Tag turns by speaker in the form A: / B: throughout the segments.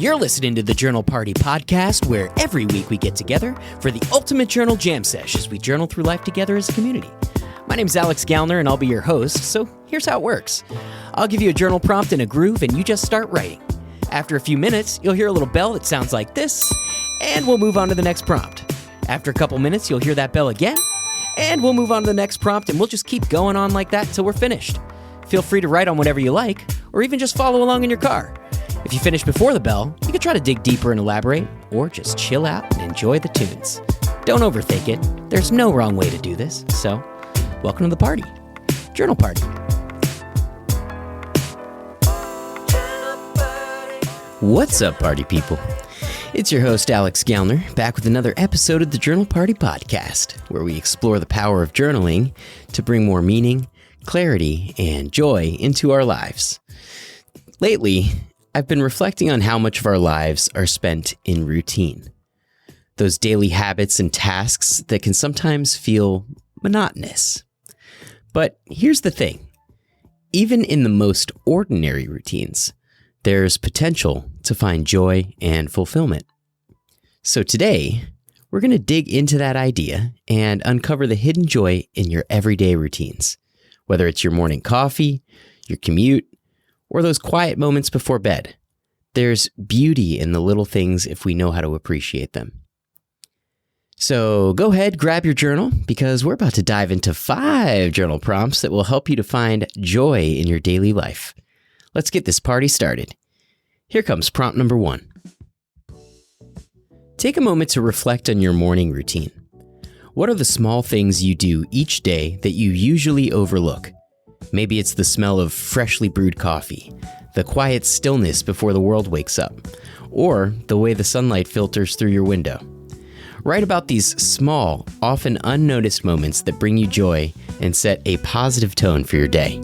A: You're listening to the Journal Party podcast, where every week we get together for the ultimate journal jam sesh as we journal through life together as a community. My name's Alex Gallner, and I'll be your host, so here's how it works. I'll give you a journal prompt and a groove, and you just start writing. After a few minutes, you'll hear a little bell that sounds like this, and we'll move on to the next prompt. After a couple minutes, you'll hear that bell again, and we'll move on to the next prompt, and we'll just keep going on like that till we're finished. Feel free to write on whatever you like, or even just follow along in your car. If you finish before the bell, you can try to dig deeper and elaborate, or just chill out and enjoy the tunes. Don't overthink it. There's no wrong way to do this, so welcome to the party. Journal Party. What's up, party people? It's your host, Alex Gallner, back with another episode of the Journal Party podcast, where we explore the power of journaling to bring more meaning, clarity, and joy into our lives. Lately, I've been reflecting on how much of our lives are spent in routine. Those daily habits and tasks that can sometimes feel monotonous. But here's the thing. Even in the most ordinary routines, there's potential to find joy and fulfillment. So today, we're going to dig into that idea and uncover the hidden joy in your everyday routines. Whether it's your morning coffee, your commute, or those quiet moments before bed, there's beauty in the little things if we know how to appreciate them. So go ahead, grab your journal, because we're about to dive into 5 journal prompts that will help you to find joy in your daily life. Let's get this party started. Here comes prompt number 1. Take a moment to reflect on your morning routine. What are the small things you do each day that you usually overlook? Maybe it's the smell of freshly brewed coffee, the quiet stillness before the world wakes up, or the way the sunlight filters through your window. Write about these small, often unnoticed moments that bring you joy and set a positive tone for your day.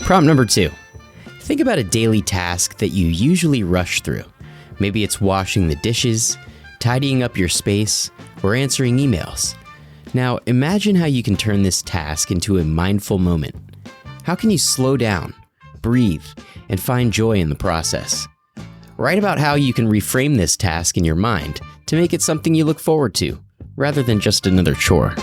A: Prompt number 2. Think about a daily task that you usually rush through. Maybe it's washing the dishes, tidying up your space, or answering emails. Now, imagine how you can turn this task into a mindful moment. How can you slow down, breathe, and find joy in the process? Write about how you can reframe this task in your mind to make it something you look forward to, rather than just another chore.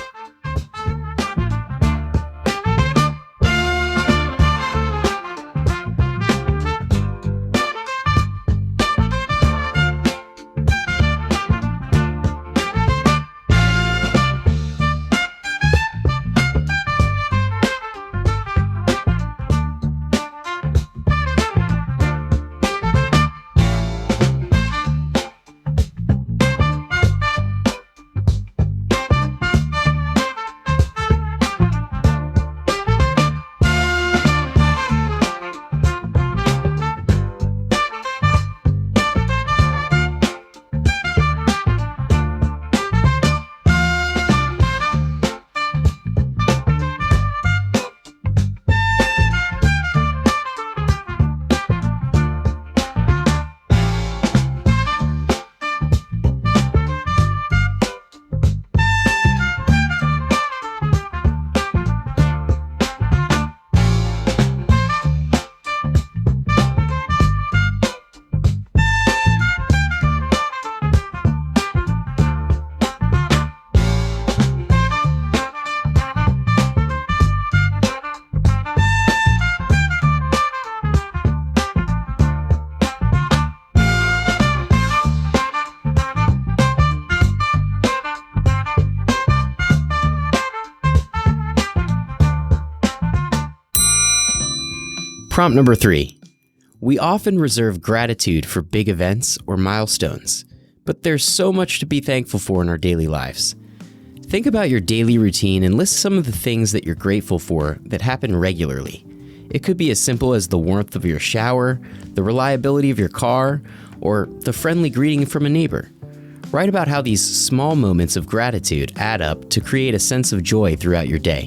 A: Prompt number 3. We often reserve gratitude for big events or milestones, but there's so much to be thankful for in our daily lives. Think about your daily routine and list some of the things that you're grateful for that happen regularly. It could be as simple as the warmth of your shower, the reliability of your car, or the friendly greeting from a neighbor. Write about how these small moments of gratitude add up to create a sense of joy throughout your day.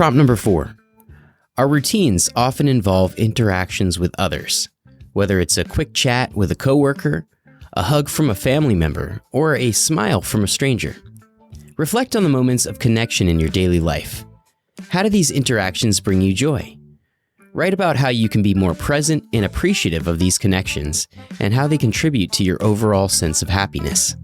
A: Prompt number 4. Our routines often involve interactions with others, whether it's a quick chat with a coworker, a hug from a family member, or a smile from a stranger. Reflect on the moments of connection in your daily life. How do these interactions bring you joy? Write about how you can be more present and appreciative of these connections and how they contribute to your overall sense of happiness.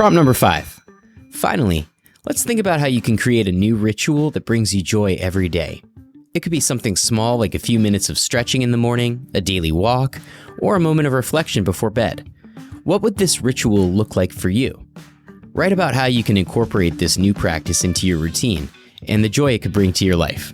A: Prompt number 5. Finally, let's think about how you can create a new ritual that brings you joy every day. It could be something small like a few minutes of stretching in the morning, a daily walk, or a moment of reflection before bed. What would this ritual look like for you? Write about how you can incorporate this new practice into your routine and the joy it could bring to your life.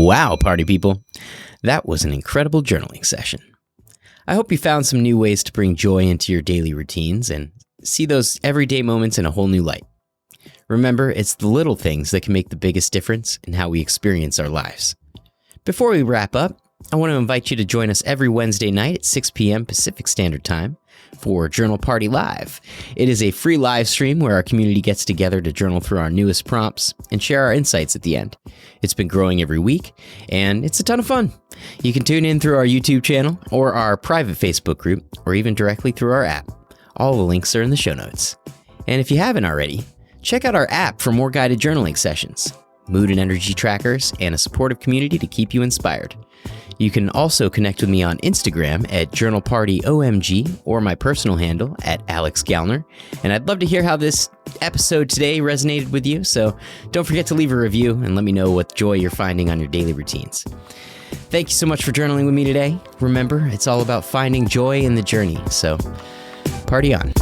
A: Wow, party people. That was an incredible journaling session. I hope you found some new ways to bring joy into your daily routines and see those everyday moments in a whole new light. Remember, it's the little things that can make the biggest difference in how we experience our lives. Before we wrap up, I want to invite you to join us every Wednesday night at 6 p.m. Pacific Standard Time for Journal Party Live. It is a free live stream where our community gets together to journal through our newest prompts and share our insights at the end. It's been growing every week, and it's a ton of fun. You can tune in through our YouTube channel or our private Facebook group, or even directly through our app. All the links are in the show notes. And if you haven't already, check out our app for more guided journaling sessions, mood and energy trackers, and a supportive community to keep you inspired. You can also connect with me on Instagram at JournalPartyOMG or my personal handle at Alex Gallner. And I'd love to hear how this episode today resonated with you. So don't forget to leave a review and let me know what joy you're finding on your daily routines. Thank you so much for journaling with me today. Remember, it's all about finding joy in the journey. So party on.